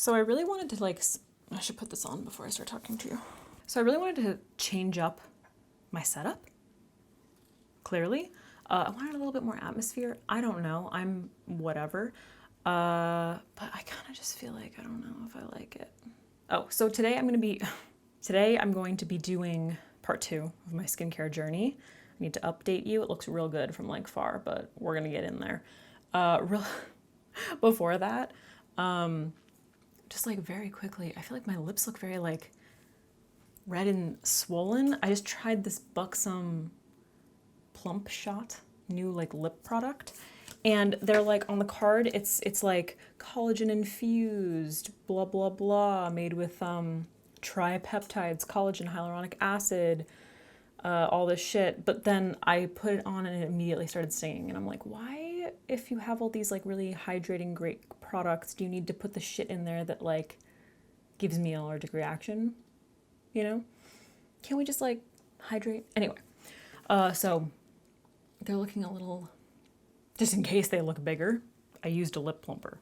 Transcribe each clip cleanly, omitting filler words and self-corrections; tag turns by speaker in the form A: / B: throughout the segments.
A: So I really wanted to I should put this on before I start talking to you. So I really wanted to change up my setup, clearly. I wanted a little bit more atmosphere. I don't know, I'm whatever. But I kind of just feel like I don't know if I like it. Oh, so today I'm going to be doing part 2 of my skincare journey. I need to update you. It looks real good from far, but we're gonna get in there. Before that, just very quickly, I feel like my lips look very red and swollen. I just tried this Buxom Plump Shot new lip product, and they're on the card it's collagen infused blah blah blah, made with tripeptides, collagen, hyaluronic acid, all this shit. But then I put it on and it immediately started stinging, and I'm like, why, if you have all these really hydrating great products, do you need to put the shit in there that gives me an allergic reaction? Can't we just hydrate? Anyway, so they're looking a little, just in case they look bigger, I used a lip plumper.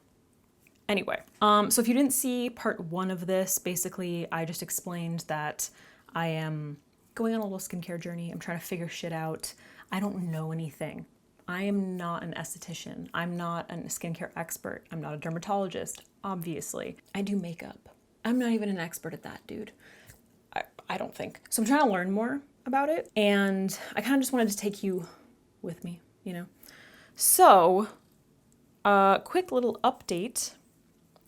A: Anyway, so if you didn't see part 1 of this, basically I just explained that I am going on a little skincare journey. I'm trying to figure shit out. I don't know anything. I am not an esthetician. I'm not a skincare expert. I'm not a dermatologist, obviously. I do makeup. I'm not even an expert at that, dude. I don't think. So I'm trying to learn more about it, and I kind of just wanted to take you with me, So, quick little update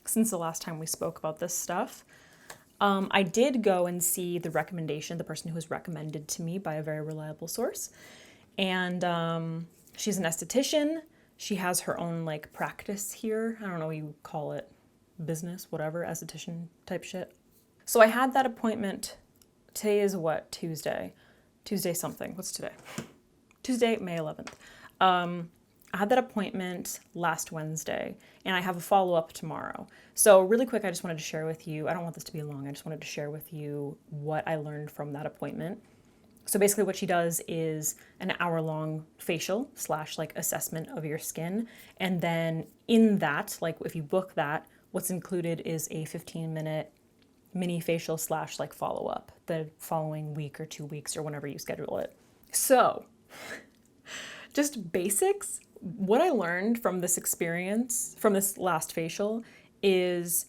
A: since the last time we spoke about this stuff. I did go and see the person who was recommended to me by a very reliable source, and she's an esthetician. She has her own practice here. I don't know what you call it, business, whatever, esthetician type shit. So I had that appointment. Today is what? Tuesday something. What's today? Tuesday, May 11th. I had that appointment last Wednesday, and I have a follow-up tomorrow. So really quick, I just wanted to share with you, I don't want this to be long, I just wanted to share with you what I learned from that appointment. So basically what she does is an hour-long facial / assessment of your skin. And then in that, if you book that, what's included is a 15-minute mini facial / follow-up the following week or 2 weeks or whenever you schedule it. So just basics. What I learned from this experience, from this last facial, is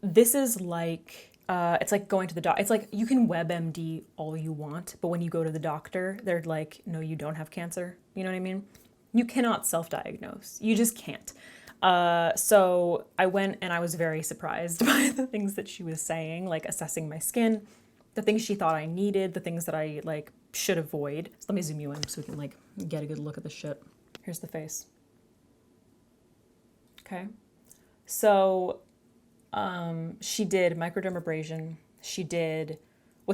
A: this is it's like going to the doctor. It's you can WebMD all you want, but when you go to the doctor, they're no, you don't have cancer. You know what I mean? You cannot self-diagnose. You just can't. So I went and I was very surprised by the things that she was saying, assessing my skin, the things she thought I needed, the things that I should avoid. So let me zoom you in so we can get a good look at the shit. Here's the face. Okay. So she did microdermabrasion. She did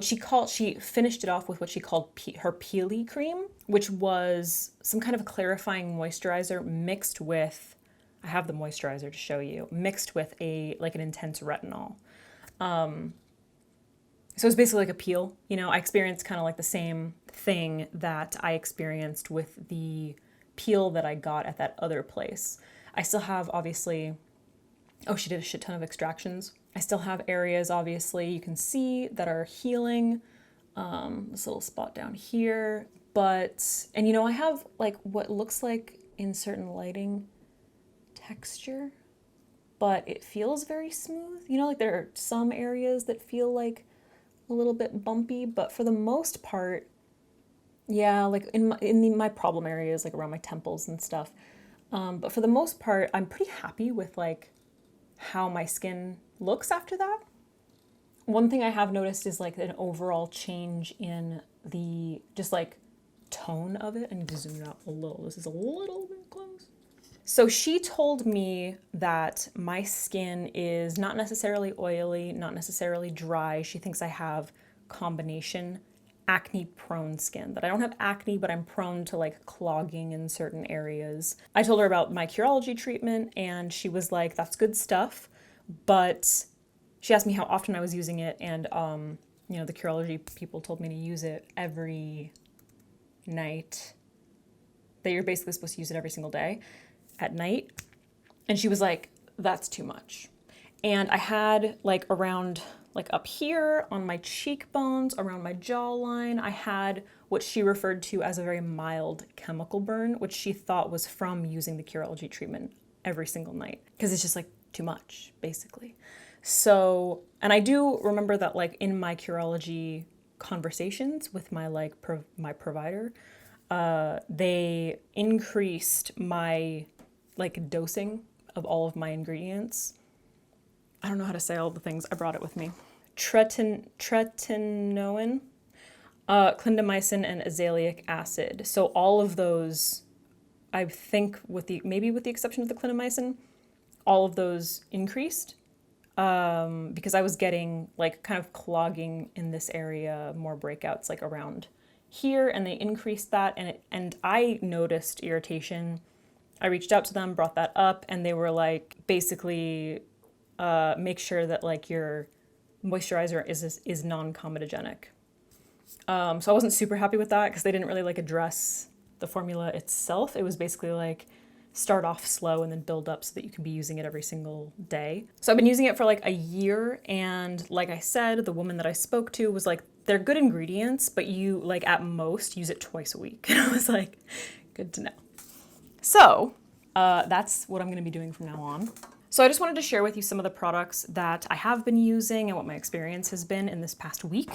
A: she finished it off with what she called her Peely cream, which was some kind of clarifying moisturizer mixed with, I have the moisturizer to show you, mixed with an intense retinol. So it's basically a peel. I experienced kind of the same thing that I experienced with the peel that I got at that other place. I still have, obviously, she did a shit ton of extractions. I still have areas, obviously, you can see that are healing. This little spot down here. And I have what looks like in certain lighting texture, but it feels very smooth. There are some areas that feel a little bit bumpy, but for the most part, yeah, in my problem areas, around my temples and stuff. But for the most part, I'm pretty happy with how my skin looks after that. One thing I have noticed is an overall change in the just tone of it. I need to zoom it out a little. This is a little bit close. So she told me that my skin is not necessarily oily, not necessarily dry. She thinks I have combination acne-prone skin, that I don't have acne, but I'm prone to clogging in certain areas. I told her about my Curology treatment, and she was like, that's good stuff, but she asked me how often I was using it, and the Curology people told me to use it every night, that you're basically supposed to use it every single day at night. And she was like, that's too much. And I had like around, like up here on my cheekbones, around my jawline, I had what she referred to as a very mild chemical burn, which she thought was from using the Curology treatment every single night, because it's just like too much, basically. So, and I do remember that like in my Curology conversations with my like my provider, they increased my like dosing of all of my ingredients. I don't know how to say all the things. I brought it with me. Tretinoin, clindamycin, and azelaic acid. So all of those, I think, maybe with the exception of the clindamycin, all of those increased because I was getting like kind of clogging in this area, more breakouts like around here, and they increased that, and I noticed irritation. I reached out to them, brought that up, and they were like, basically, make sure that like your moisturizer is non-comedogenic. So I wasn't super happy with that because they didn't really like address the formula itself. It was basically like start off slow and then build up so that you can be using it every single day. So I've been using it for like a year, and like I said, the woman that I spoke to was like, they're good ingredients, but you like at most use it twice a week. And I was like, good to know. So that's what I'm going to be doing from now on. So I just wanted to share with you some of the products that I have been using and what my experience has been in this past week.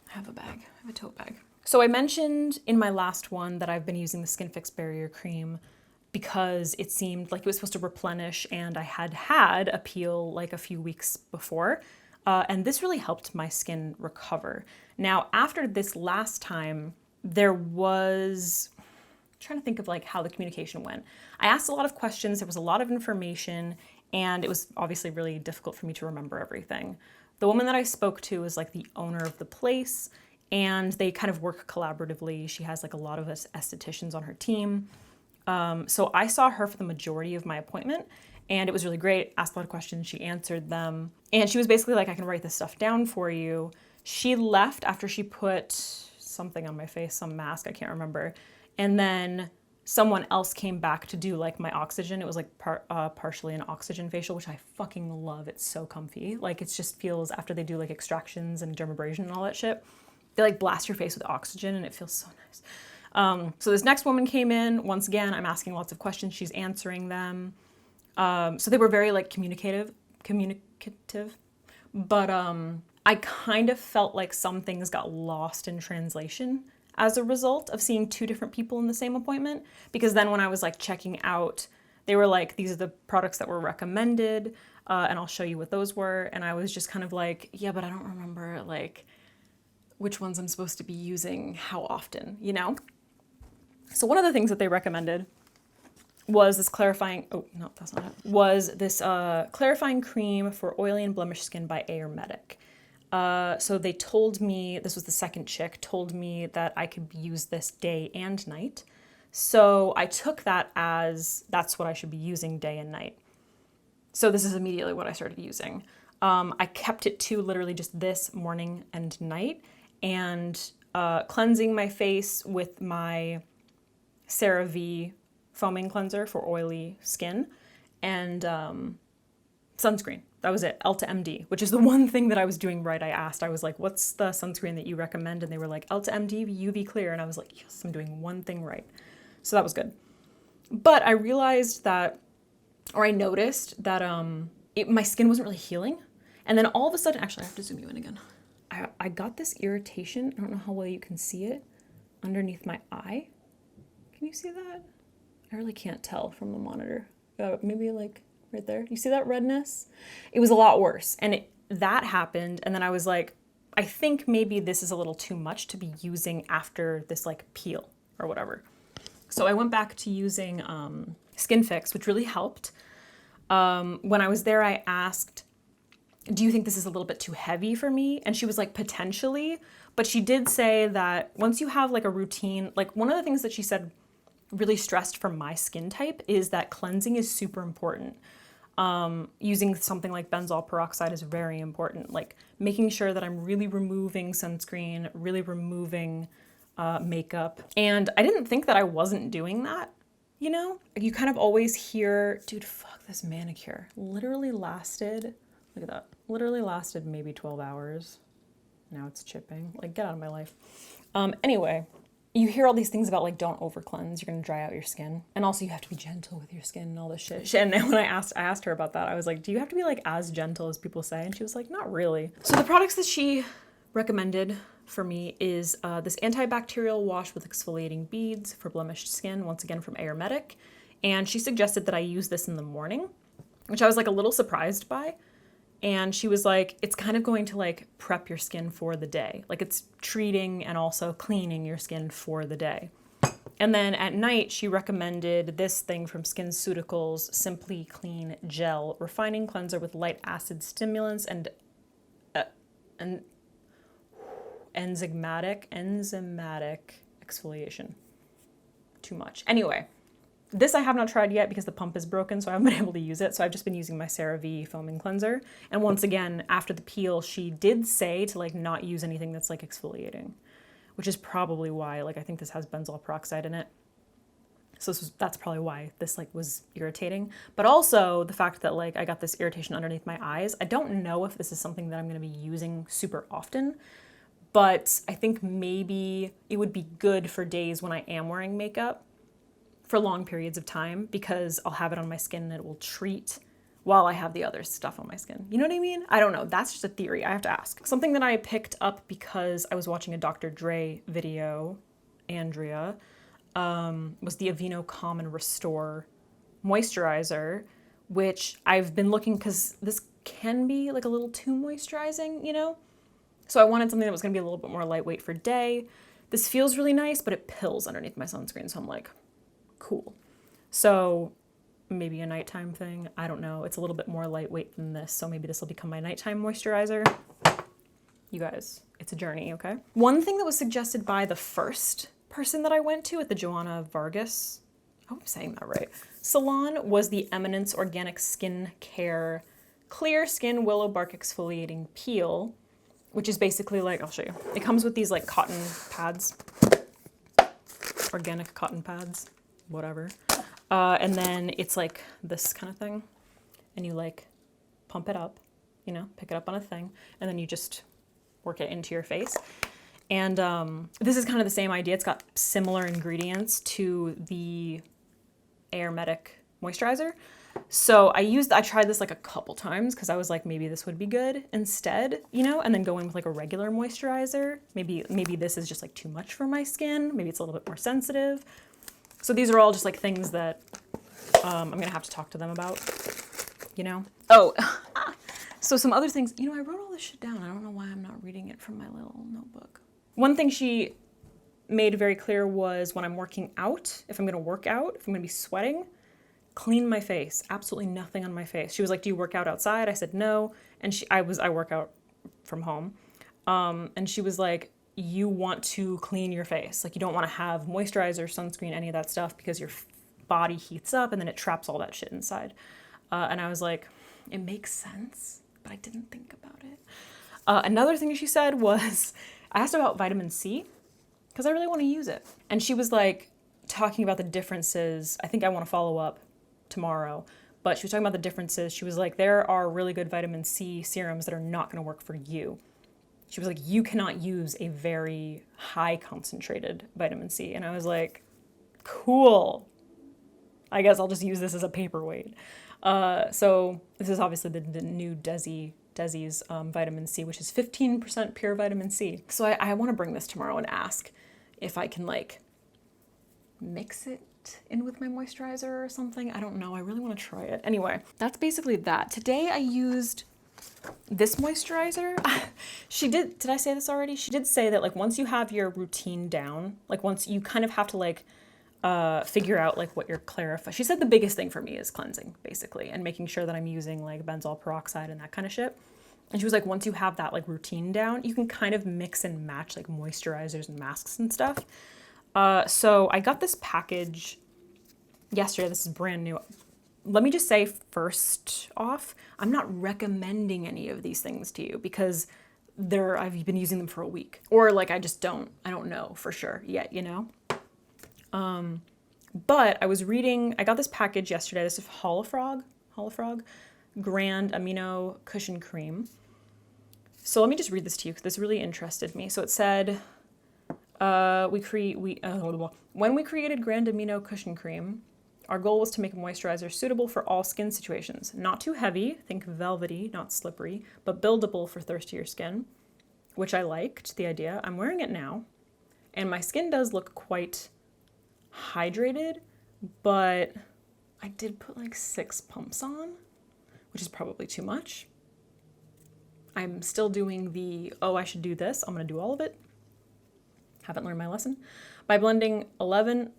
A: I have a tote bag. So I mentioned in my last one that I've been using the Skin Fix Barrier Cream because it seemed like it was supposed to replenish, and I had a peel like a few weeks before. And this really helped my skin recover. Now, after this last time, there was, I'm trying to think of like how the communication went. I asked a lot of questions, there was a lot of information, and it was obviously really difficult for me to remember everything. The woman that I spoke to is like the owner of the place, and they kind of work collaboratively. She has like a lot of us estheticians on her team. So I saw her for the majority of my appointment, and it was really great. Asked a lot of questions, she answered them, and she was basically like, I can write this stuff down for you. She left after she put something on my face, some mask, I can't remember. And then someone else came back to do like my oxygen. It was like partially an oxygen facial, which I fucking love. It's so comfy. Like it just feels, after they do like extractions and dermabrasion and all that shit, they like blast your face with oxygen and it feels so nice. So this next woman came in. Once again, I'm asking lots of questions. She's answering them. So they were very like communicative, but I kind of felt like some things got lost in translation as a result of seeing two different people in the same appointment. Because then when I was like checking out, they were like, these are the products that were recommended, and I'll show you what those were. And I was just kind of like, yeah, but I don't remember like which ones I'm supposed to be using how often, you know? So one of the things that they recommended was this clarifying clarifying cream for oily and blemished skin by Ayurvedic. So they told me, this was the second chick, told me that I could use this day and night. So I took that as that's what I should be using day and night. So this is immediately what I started using. I kept it to literally just this morning and night, and cleansing my face with my CeraVe foaming cleanser for oily skin, and sunscreen. That was it, Elta MD, which is the one thing that I was doing right. I asked, I was like, what's the sunscreen that you recommend? And they were like, Elta MD UV Clear. And I was like, yes, I'm doing one thing right. So that was good. But I realized that, or I noticed that my skin wasn't really healing. And then all of a sudden, actually I have to zoom you in again. I got this irritation, I don't know how well you can see it, underneath my eye. Can you see that? I really can't tell from the monitor. Maybe like right there. You see that redness? It was a lot worse. And that happened. And then I was like, I think maybe this is a little too much to be using after this like peel or whatever. So I went back to using Skin Fix, which really helped. When I was there, I asked, do you think this is a little bit too heavy for me? And she was like, potentially. But she did say that once you have like a routine, like one of the things that she said really stressed for my skin type is that cleansing is super important. Using something like benzoyl peroxide is very important. Like making sure that I'm really removing sunscreen, really removing makeup. And I didn't think that I wasn't doing that, you know? You kind of always hear, dude, fuck, This manicure literally lasted, look at that, literally lasted maybe 12 hours. Now it's chipping. Like, get out of my life. Anyway, you hear all these things about like, don't over cleanse, you're gonna dry out your skin. And also you have to be gentle with your skin and all this shit. And then when I asked her about that, I was like, do you have to be like as gentle as people say? And she was like, not really. So the products that she recommended for me is this antibacterial wash with exfoliating beads for blemished skin, once again from Aromatic. And she suggested that I use this in the morning, which I was like a little surprised by. And she was like, it's kind of going to like prep your skin for the day. Like it's treating and also cleaning your skin for the day. And then at night, she recommended this thing from SkinCeuticals, Simply Clean Gel Refining Cleanser with light acid stimulants and enzymatic exfoliation. Too much. Anyway. This I have not tried yet because the pump is broken, so I haven't been able to use it. So I've just been using my CeraVe foaming cleanser. And once again, after the peel, she did say to like not use anything that's like exfoliating, which is probably why, like I think this has benzoyl peroxide in it. So that's probably why this like was irritating. But also the fact that like I got this irritation underneath my eyes. I don't know if this is something that I'm going to be using super often, but I think maybe it would be good for days when I am wearing makeup for long periods of time, because I'll have it on my skin and it will treat while I have the other stuff on my skin. You know what I mean? I don't know. That's just a theory. I have to ask. Something that I picked up because I was watching a Dr. Dre video, Andrea, was the Aveeno Calm and Restore moisturizer, which I've been looking, because this can be like a little too moisturizing, you know? So I wanted something that was gonna be a little bit more lightweight for day. This feels really nice, but it pills underneath my sunscreen, so I'm like, cool. So maybe a nighttime thing. I don't know. It's a little bit more lightweight than this, so maybe this will become my nighttime moisturizer. You guys, it's a journey, okay? One thing that was suggested by the first person that I went to at the Joanna Vargas, I hope I'm saying that right, salon, was the Eminence Organic Skin Care Clear Skin Willow Bark Exfoliating Peel, which is basically like, I'll show you. It comes with these like cotton pads, organic cotton pads. Whatever. And then it's like this kind of thing, and you like pump it up, you know, pick it up on a thing, and then you just work it into your face. And this is kind of the same idea. It's got similar ingredients to the Aromatic moisturizer. So I tried this like a couple times because I was like, maybe this would be good instead, you know, and then go in with like a regular moisturizer. Maybe this is just like too much for my skin. Maybe it's a little bit more sensitive. So these are all just like things that I'm gonna have to talk to them about, you know? Oh, so some other things, you know, I wrote all this shit down. I don't know why I'm not reading it from my little notebook. One thing she made very clear was when I'm working out, if I'm gonna work out, if I'm gonna be sweating, clean my face. Absolutely nothing on my face. She was like, do you work out outside? I said no. And I work out from home. And she was like, you want to clean your face. Like you don't want to have moisturizer, sunscreen, any of that stuff, because your body heats up and then it traps all that shit inside. And I was like, it makes sense, but I didn't think about it. Another thing she said was, I asked about vitamin C because I really want to use it. And she was like talking about the differences. I think I want to follow up tomorrow, but she was talking about the differences. She was like, there are really good vitamin C serums that are not going to work for you. She was like, you cannot use a very high concentrated vitamin C. And I was like, cool. I guess I'll just use this as a paperweight. So this is obviously the new Desi's vitamin C, which is 15% pure vitamin C. So I want to bring this tomorrow and ask if I can like mix it in with my moisturizer or something. I don't know. I really want to try it. Anyway, that's basically that. Today I used this moisturizer. Did I say this already? She did say that like once you have your routine down, like once you kind of have to like figure out like what your clarify. She said the biggest thing for me is cleansing basically and making sure that I'm using like benzoyl peroxide and that kind of shit. And she was like, once you have that like routine down, you can kind of mix and match like moisturizers and masks and stuff. So I got this package yesterday. This is brand new. Let me just say first off, I'm not recommending any of these things to you because I've been using them for a week, or like I don't know for sure yet, you know? But I was reading, I got this package yesterday. This is Holofrog, Holofrog, Grand Amino Cushion Cream. So let me just read this to you because this really interested me. So it said, when we created Grand Amino Cushion Cream, our goal was to make a moisturizer suitable for all skin situations. Not too heavy, think velvety, not slippery, but buildable for thirstier skin, which I liked the idea. I'm wearing it now, and my skin does look quite hydrated, but I did put like 6 pumps on, which is probably too much. I'm still doing the, oh, I should do this, I'm gonna do all of it. Haven't learned my lesson. By blending 11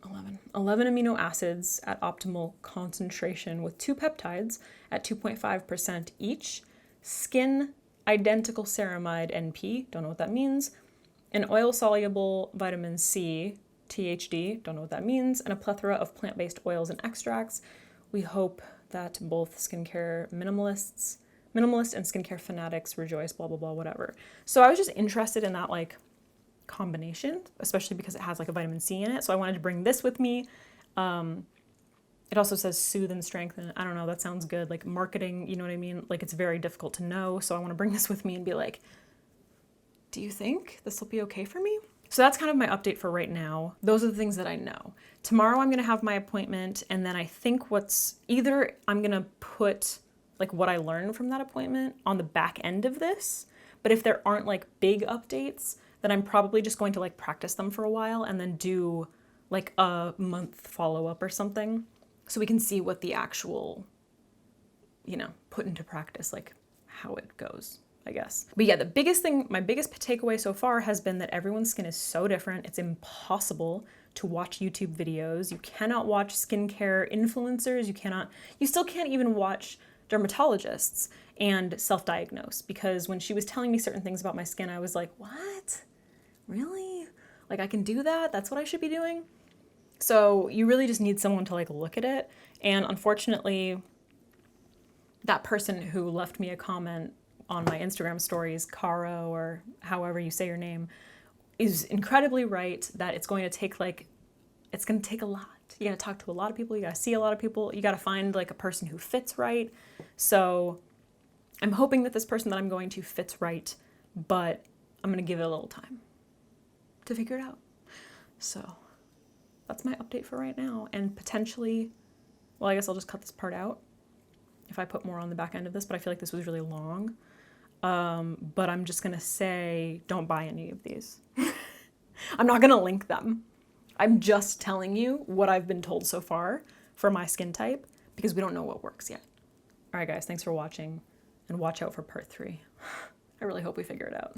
A: amino acids at optimal concentration with 2 peptides at 2.5% each, skin identical ceramide NP, don't know what that means, an oil-soluble vitamin C, THD, don't know what that means, and a plethora of plant-based oils and extracts. We hope that both skincare minimalists and skincare fanatics rejoice, blah, blah, blah, whatever. So I was just interested in that, like, combination, especially because it has like a vitamin C in it. So I wanted to bring this with me. It also says soothe and strengthen. I don't know, that sounds good. Like marketing, you know what I mean? Like it's very difficult to know. So I want to bring this with me and be like, do you think this will be okay for me? So that's kind of my update for right now. Those are the things that I know. Tomorrow I'm going to have my appointment, and then I think either I'm going to put like what I learned from that appointment on the back end of this, but if there aren't like big updates, then I'm probably just going to like practice them for a while and then do like a month follow-up or something so we can see what the actual, you know, put into practice, like how it goes, I guess. But yeah, my biggest takeaway so far has been that everyone's skin is so different. It's impossible to watch YouTube videos. You cannot watch skincare influencers. You still can't even watch dermatologists and self-diagnose, because when she was telling me certain things about my skin, I was like, what? Really? Like I can do that? That's what I should be doing? So you really just need someone to like look at it. And unfortunately, that person who left me a comment on my Instagram stories, Caro, or however you say your name, is incredibly right that it's going to take a lot. You gotta talk to a lot of people, you gotta see a lot of people, you gotta find like a person who fits right. So I'm hoping that this person that I'm going to fits right, but I'm gonna give it a little time to figure it out. So that's my update for right now. And potentially, well, I guess I'll just cut this part out if I put more on the back end of this, but I feel like this was really long. But I'm just gonna say, don't buy any of these. I'm not gonna link them. I'm just telling you what I've been told so far for my skin type, because we don't know what works yet. All right, guys, thanks for watching, and watch out for part 3. I really hope we figure it out.